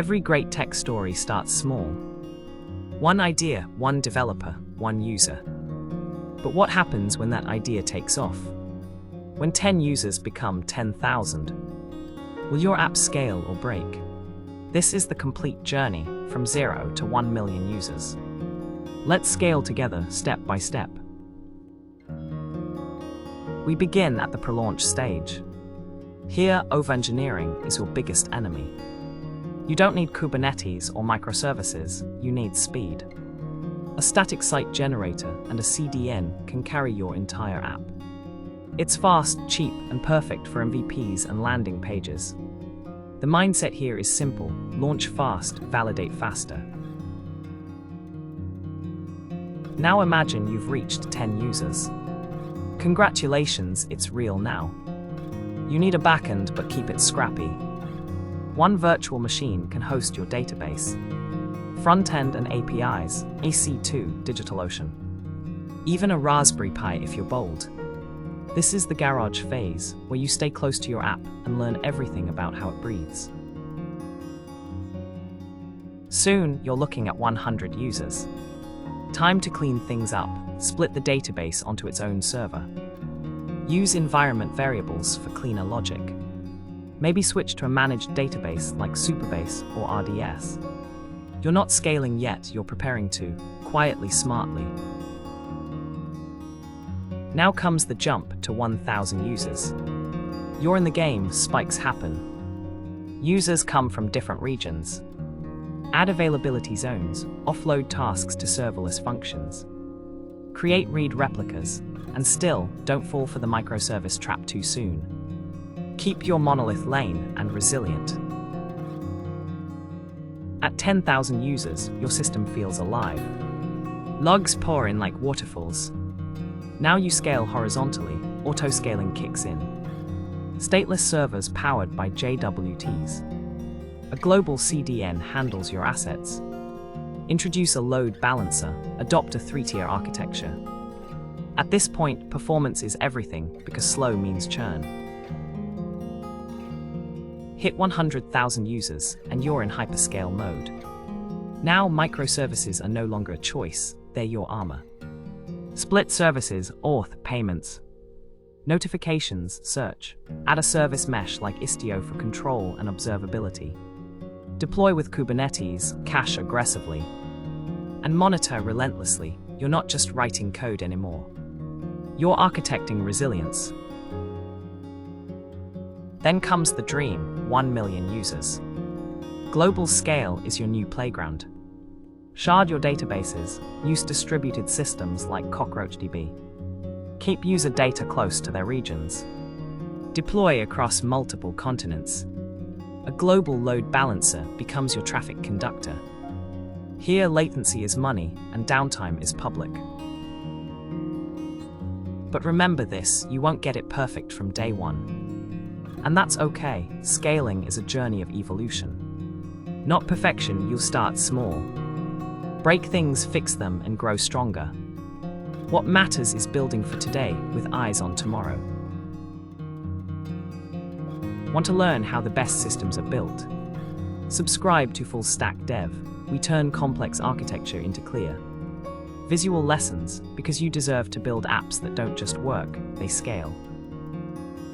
Every great tech story starts small. One idea, one developer, one user. But what happens when that idea takes off? When 10 users become 10,000? Will your app scale or break? This is the complete journey from 0 to 1 million users. Let's scale together step by step. We begin at the pre-launch stage. Here, over-engineering is your biggest enemy. You don't need Kubernetes or microservices, you need speed. A static site generator and a CDN can carry your entire app. It's fast, cheap, and perfect for MVPs and landing pages. The mindset here is simple: launch fast, validate faster. Now imagine you've reached 10 users. Congratulations, it's real now. You need a backend, but keep it scrappy. One virtual machine can host your database. Front-end and APIs, EC2, DigitalOcean. Even a Raspberry Pi if you're bold. This is the garage phase, where you stay close to your app and learn everything about how it breathes. Soon, you're looking at 100 users. Time to clean things up, split the database onto its own server. Use environment variables for cleaner logic. Maybe switch to a managed database like Supabase or RDS. You're not scaling yet, you're preparing to, quietly, smartly. Now comes the jump to 1,000 users. You're in the game, spikes happen. Users come from different regions. Add availability zones, offload tasks to serverless functions. Create read replicas, and still, don't fall for the microservice trap too soon. Keep your monolith lean and resilient. At 10,000 users, your system feels alive. Logs pour in like waterfalls. Now you scale horizontally, auto-scaling kicks in. Stateless servers powered by JWTs. A global CDN handles your assets. Introduce a load balancer, adopt a 3-tier architecture. At this point, performance is everything because slow means churn. Hit 100,000 users and you're in hyperscale mode. Now microservices are no longer a choice, they're your armor. Split services, auth, payments. Notifications, search. Add a service mesh like Istio for control and observability. Deploy with Kubernetes, cache aggressively. And monitor relentlessly. You're not just writing code anymore. You're architecting resilience. Then comes the dream, 1 million users. Global scale is your new playground. Shard your databases, use distributed systems like CockroachDB. Keep user data close to their regions. Deploy across multiple continents. A global load balancer becomes your traffic conductor. Here, latency is money and downtime is public. But remember this, you won't get it perfect from day one. And that's okay, scaling is a journey of evolution. Not perfection, you'll start small. Break things, fix them, and grow stronger. What matters is building for today with eyes on tomorrow. Want to learn how the best systems are built? Subscribe to Full Stack Dev. We turn complex architecture into clear, visual lessons because you deserve to build apps that don't just work, they scale.